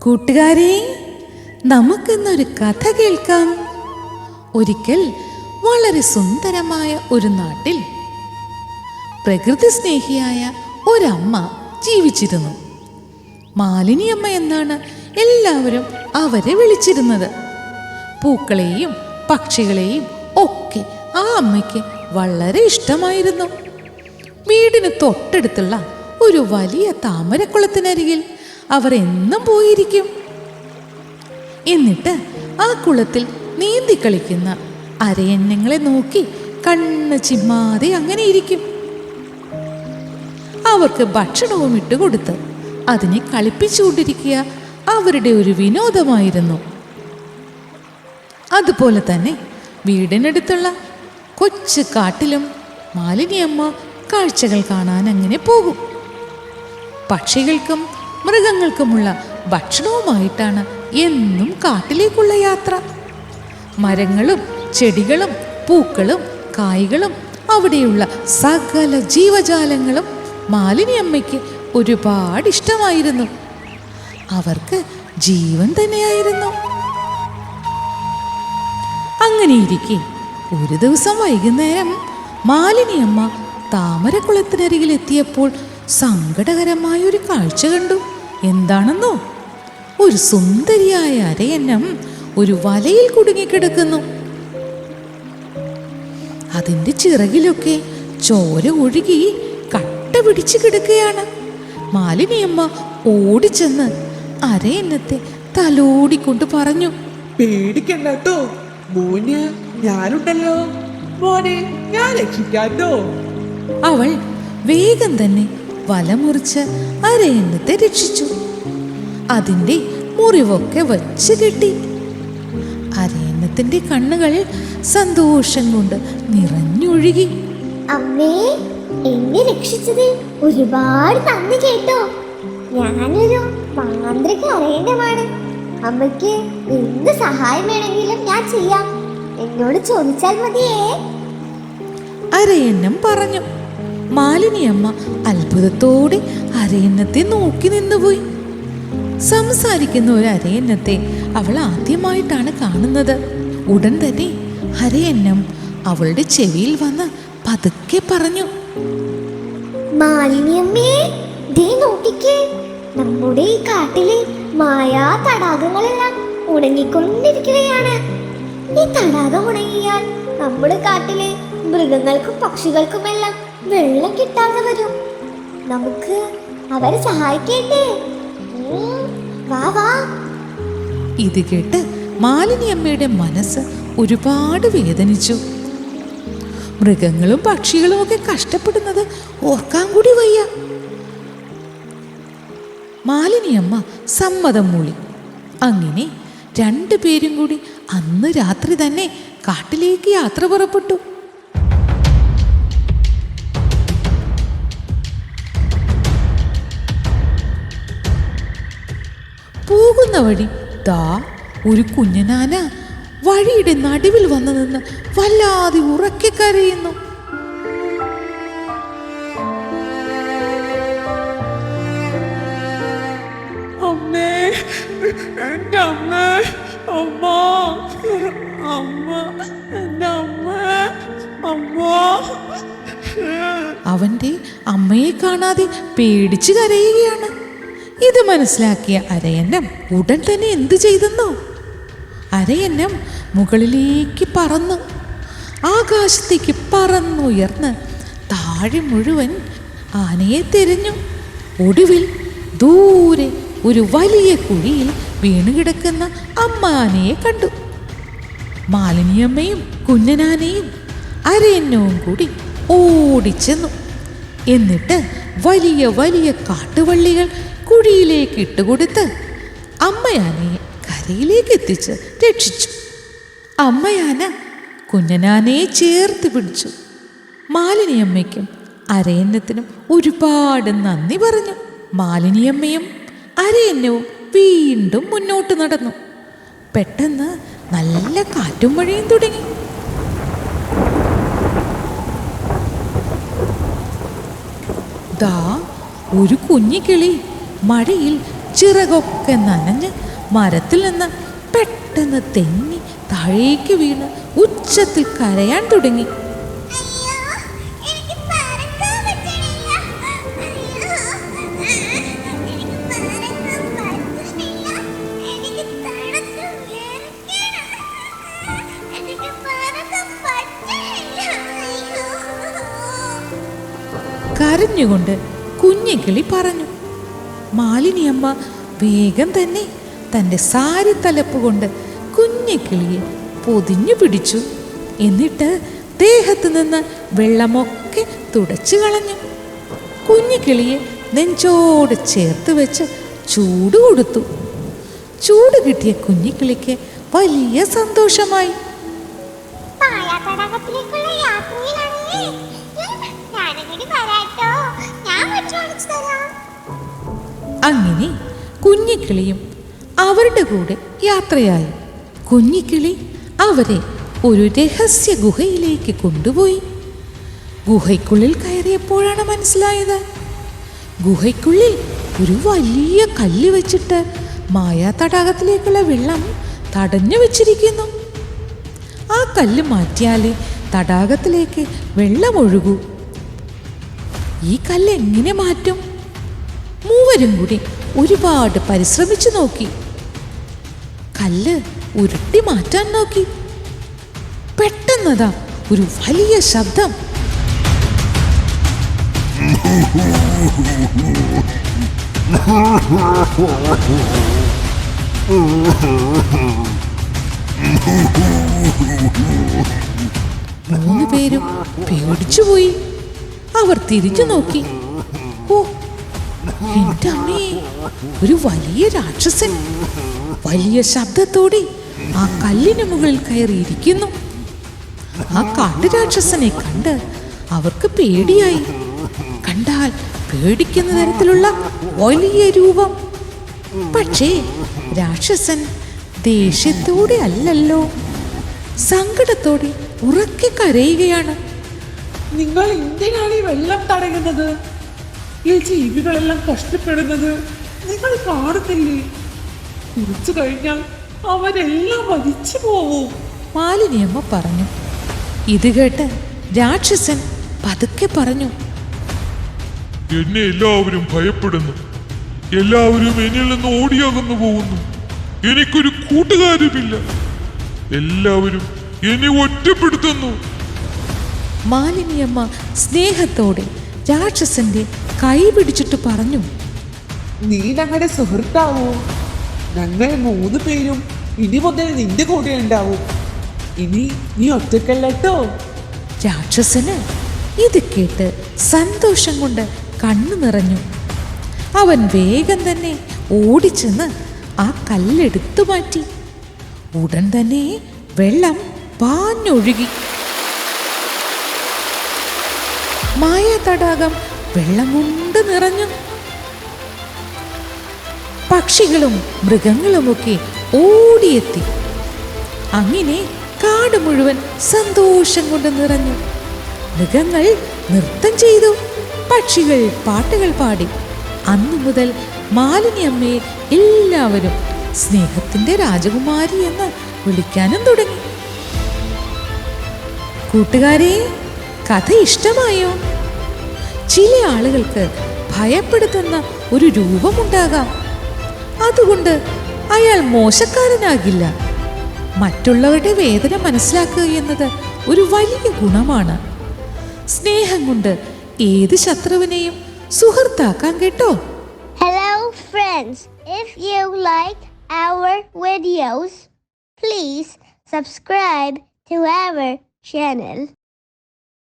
കൂട്ടുകാരെ, നമുക്കിന്നൊരു കഥ കേൾക്കാം. ഒരിക്കൽ വളരെ സുന്ദരമായ ഒരു നാട്ടിൽ പ്രകൃതി സ്നേഹിയായ ഒരമ്മ ജീവിച്ചിരുന്നു. മാലിനിയമ്മ എന്നാണ് എല്ലാവരും അവരെ വിളിച്ചിരുന്നത്. പൂക്കളെയും പക്ഷികളെയും ഒക്കെ ആ അമ്മയ്ക്ക് വളരെ ഇഷ്ടമായിരുന്നു. വീടിന് തൊട്ടടുത്തുള്ള ഒരു വലിയ താമരക്കുളത്തിനരികിൽ അവർ എന്നും പോയിരിക്കും. എന്നിട്ട് ആ കുളത്തിൽ നീന്തി കളിക്കുന്ന അരയന്നങ്ങളെ നോക്കി കണ്ണ് ചിമ്മാതെ അങ്ങനെ ഇരിക്കും. അവർക്ക് ഭക്ഷണവും ഇട്ടുകൊടുത്ത് അതിനെ കളിപ്പിച്ചുകൊണ്ടിരിക്കുക അവരുടെ ഒരു വിനോദമായിരുന്നു. അതുപോലെ തന്നെ വീടിനടുത്തുള്ള കൊച്ചു കാട്ടിലും മാലിനിയമ്മ കാഴ്ചകൾ കാണാൻ അങ്ങനെ പോകും. പക്ഷികൾക്കും മൃഗങ്ങൾക്കുമുള്ള ഭക്ഷണവുമായിട്ടാണ് എന്നും കാട്ടിലേക്കുള്ള യാത്ര. മരങ്ങളും ചെടികളും പൂക്കളും കായ്കളും അവിടെയുള്ള സകല ജീവജാലങ്ങളും മാലിനിയമ്മയ്ക്ക് ഒരുപാട് ഇഷ്ടമായിരുന്നു. അവർക്ക് ജീവൻ തന്നെയായിരുന്നു. അങ്ങനെയിരിക്കെ ഒരു ദിവസം വൈകുന്നേരം മാലിനിയമ്മ താമരക്കുളത്തിനരികിലെത്തിയപ്പോൾ സങ്കടകരമായ ഒരു കാഴ്ച കണ്ടു. എന്താണെന്നോ? ഒരു സുന്ദരിയായ അരയന്നം ഒരു വലയിൽ കുടുങ്ങിക്കിടക്കുന്നു. അതിൻ്റെ ചിറകിലൊക്കെ ചോര ഒഴുകി കട്ട പിടിച്ച് കിടക്കുകയാണ്. മാലിനിയമ്മ ഓടിച്ചെന്ന് അരയന്നത്തെ തലോടിക്കൊണ്ട് പറഞ്ഞു, പേടിക്കണ്ടോ മോന്, ഞാനുണ്ടല്ലോ മോനെ, ഞാൻ രക്ഷിക്കാട്ടോ. അവൾ വേഗം തന്നെ വല മുറിച്ച് അരയന്നത്തെ രക്ഷിച്ചു. അതിൻ്റെ മുറിവൊക്കെ വച്ച് കെട്ടി. അരയന്നത്തിന്റെ കണ്ണുകൾ സന്തോഷം കൊണ്ട് നിറഞ്ഞൊഴുകി. അമ്മേ, എന്നെ രക്ഷിച്ചത് ഒരുപാട് നന്ദി കേട്ടോ. ഞാനൊരു മാന്ത്രിക അരയന്നമാണ്. അമ്മയ്ക്ക് എന്ത് സഹായം വേണമെങ്കിലും ഞാൻ ചെയ്യാം. എന്നോട് ചോദിച്ചാൽ മതിയേ. അരയന്നം പറഞ്ഞു. മാലിനിയമ്മ അത്ഭുതത്തോടെ അരയന്നത്തെ നോക്കി നിന്നുപോയി. സംസാരിക്കുന്ന ഒരു അരയന്നത്തെ അവൾ ആദ്യമായിട്ടാണ് കാണുന്നത്. ഉടൻ തന്നെ അരയന്നം അവളുടെ ചെവിയിൽ വന്ന് പതുക്കെ പറഞ്ഞു, മാലിനിയമ്മേ, ദേ നോക്കിക്കേ, നമ്മുടെ ഈ കാട്ടിലെ മായാ തടാകങ്ങളെല്ലാം ഉണങ്ങിക്കൊണ്ടിരിക്കുകയാണ്. ഈ തടാകം ഉണങ്ങിയാൽ നമ്മുടെ കാട്ടിലെ മൃഗങ്ങൾക്കും പക്ഷികൾക്കുമെല്ലാം വെള്ളം കിട്ടാതെ വരും. നമുക്ക് അവരെ സഹായിക്കേണ്ടേ? വാ വാ. ഇത് കേട്ട് മാലിനിയമ്മയുടെ മനസ്സ് ഒരുപാട് വേദനിച്ചു. മൃഗങ്ങളും പക്ഷികളും ഒക്കെ കഷ്ടപ്പെടുന്നത് ഓർക്കാൻ കൂടി വയ്യ. മാലിനിയമ്മ സമ്മതം മൂളി. അങ്ങനെ രണ്ടുപേരും കൂടി അന്ന് രാത്രി തന്നെ കാട്ടിലേക്ക് യാത്ര പുറപ്പെട്ടു. പോകുന്ന വഴി ദാ ഒരു കുഞ്ഞനാന വഴിയുടെ നടുവിൽ വന്നു നിന്ന് വല്ലാതെ ഉറക്കെ കരയുന്നു. അമ്മേ, എൻ്റെ അമ്മ, അമ്മ, അമ്മ, എൻ്റെ അമ്മ, അമ്മ. അവന്റെ അമ്മയെ കാണാതെ പേടിച്ച് കരയുകയാണ്. ഇത് മനസ്സിലാക്കിയ അരയന്നം ഉടൻ തന്നെ എന്തു ചെയ്തെന്നോ? അരയന്നം മുകളിലേക്ക് പറന്നു. ആകാശത്തേക്ക് പറന്നുയർന്ന് താഴെ മുഴുവൻ ആനയെ തിരഞ്ഞു. ഒടുവിൽ ദൂരെ ഒരു വലിയ കുഴിയിൽ വീണുകിടക്കുന്ന അമ്മ ആനയെ കണ്ടു. മാലിനിയമ്മയും കുഞ്ഞനാനയും അരയന്നവും കൂടി ഓടിച്ചെന്നു. എന്നിട്ട് വലിയ വലിയ കാട്ടുവള്ളികൾ കുഴിയിലേക്ക് ഇട്ടുകൊടുത്ത് അമ്മയാനയെ കരയിലേക്ക് എത്തിച്ച് രക്ഷിച്ചു. അമ്മയാന കുഞ്ഞനാനയെ ചേർത്ത് പിടിച്ചു. മാലിനിയമ്മയ്ക്കും അരയന്നത്തിനും ഒരുപാട് നന്ദി പറഞ്ഞു. മാലിനിയമ്മയും അരയന്നവും വീണ്ടും മുന്നോട്ട് നടന്നു. പെട്ടെന്ന് നല്ല കാറ്റും മഴയും തുടങ്ങി. ദാ ഒരു കുഞ്ഞിക്കിളി മഴയിൽ ചിറകൊക്കെ നനഞ്ഞ് മരത്തിൽ നിന്ന് പെട്ടെന്ന് തെന്നി താഴേക്ക് വീണ് ഉച്ചത്തിൽ കരയാൻ തുടങ്ങി. കരഞ്ഞുകൊണ്ട് കുഞ്ഞിക്കിളി പറഞ്ഞു. മാലിനിയമ്മ വേഗം തന്നെ തൻ്റെ സാരി തലപ്പ് കൊണ്ട് കുഞ്ഞിക്കിളിയെ പൊതിഞ്ഞു പിടിച്ചു. എന്നിട്ട് ദേഹത്ത് നിന്ന് വെള്ളമൊക്കെ തുടച്ചു കളഞ്ഞു. കുഞ്ഞിക്കിളിയെ നെഞ്ചോട് ചേർത്ത് വെച്ച് ചൂട് കൊടുത്തു. ചൂട് കിട്ടിയ കുഞ്ഞിക്കിളിക്ക് വലിയ സന്തോഷമായി. അങ്ങനെ കുഞ്ഞിക്കിളിയും അവരുടെ കൂടെ യാത്രയായി. കുഞ്ഞിക്കിളി അവരെ ഒരു രഹസ്യ ഗുഹയിലേക്ക് കൊണ്ടുപോയി. ഗുഹയ്ക്കുള്ളിൽ കയറിയപ്പോഴാണ് മനസ്സിലായത്, ഗുഹയ്ക്കുള്ളിൽ ഒരു വലിയ കല്ല് വെച്ചിട്ട് മായാ തടാകത്തിലേക്കുള്ള വെള്ളം തടഞ്ഞു വെച്ചിരിക്കുന്നു. ആ കല്ല് മാറ്റിയാലേ തടാകത്തിലേക്ക് വെള്ളം ഒഴുകൂ. ഈ കല്ല് എങ്ങനെ മാറ്റും? മൂവരും കൂടി ഒരുപാട് പരിശ്രമിച്ചു നോക്കി. കല്ല് ഉരുട്ടി മാറ്റാൻ നോക്കി. പെട്ടെന്നതാ ഒരു വലിയ ശബ്ദം. മൂന്ന് പേരും പേടിച്ചുപോയി. അവർ തിരിഞ്ഞു നോക്കി. ഓ, എന്റെ അമ്മേ, ഒരു വലിയ രാക്ഷസൻ വലിയ ശബ്ദത്തോടെ ആ കല്ലിന് മുകളിൽ കയറിയിരിക്കുന്നു. ആ കാട്ടുരാക്ഷസനെ കണ്ട് അവർക്ക് പേടിയായി. കണ്ടാൽ പേടിക്കുന്ന തരത്തിലുള്ള വലിയ രൂപം. പക്ഷേ രാക്ഷസൻ ദേഷ്യത്തോടെ അല്ലല്ലോ, സങ്കടത്തോടെ ഉറക്കെ കരയുകയാണ്. നിങ്ങൾ എന്തിനാണ് ഈ വെള്ളം തടയുന്നത്? ഈ ജീവികളെല്ലാം കഷ്ടപ്പെടുന്നത് നിങ്ങൾ കാണുന്നില്ലേ? കുറച്ചു കഴിഞ്ഞാൽ അവരെല്ലാം മരിച്ചു പോവും. മാലിനിയമ്മ പറഞ്ഞു. ഇത് കേട്ട് രാക്ഷസൻ പതുക്കെ പറഞ്ഞു, എന്നെ എല്ലാവരും ഭയപ്പെടുന്നു. എല്ലാവരും എന്നിൽ നിന്ന് ഓടിയകന്നു പോകുന്നു. എനിക്കൊരു കൂട്ടുകാരുമില്ല. എല്ലാവരും എന്നെ ഒറ്റപ്പെടുത്തുന്നു. മാലിനിയമ്മ സ്നേഹത്തോടെ രാക്ഷസന്റെ കൈ പിടിച്ചിട്ട് പറഞ്ഞു, നീ ഞങ്ങളുടെ സുഹൃത്താവൂ. ഞങ്ങൾ 3 പേരും ഇനി മുതൽ നിന്റെ കൂടെ ഉണ്ടാവും. ഇനി നീ ഒറ്റക്കല്ലോ. രാക്ഷസന് ഇത് കേട്ട് സന്തോഷം കൊണ്ട് കണ്ണു നിറഞ്ഞു. അവൻ വേഗം തന്നെ ഓടിച്ചെന്ന് ആ കല്ലെടുത്തു മാറ്റി. ഉടൻ തന്നെ വെള്ളം പാഞ്ഞൊഴുകി. മായാ തടാകം വെള്ളം കൊണ്ട് നിറഞ്ഞു. പക്ഷികളും മൃഗങ്ങളുമൊക്കെ ഓടിയെത്തി. അങ്ങനെ കാട് മുഴുവൻ സന്തോഷം കൊണ്ട് നിറഞ്ഞു. മൃഗങ്ങൾ നൃത്തം ചെയ്തു, പക്ഷികൾ പാട്ടുകൾ പാടി. അന്നു മുതൽ മാലിനിയമ്മയെ എല്ലാവരും സ്നേഹത്തിന്റെ രാജകുമാരി എന്ന് വിളിക്കാനും തുടങ്ങി. കൂട്ടുകാരെ, കഥ ഇഷ്ടമായോ? ചില ആളുകൾക്ക് ഭയപ്പെടുത്തുന്ന ഒരു രൂപമുണ്ടാകാം. അതുകൊണ്ട് അയാൾ മോശക്കാരനാകില്ല. മറ്റുള്ളവരുടെ വേദന മനസ്സിലാക്കുക എന്നത് ഒരു വലിയ ഗുണമാണ്. സ്നേഹം കൊണ്ട് ഏത് ശത്രുവിനെയും സുഹൃത്താക്കാൻ കേട്ടോ. Hello friends, if you like our videos, please subscribe to our channel.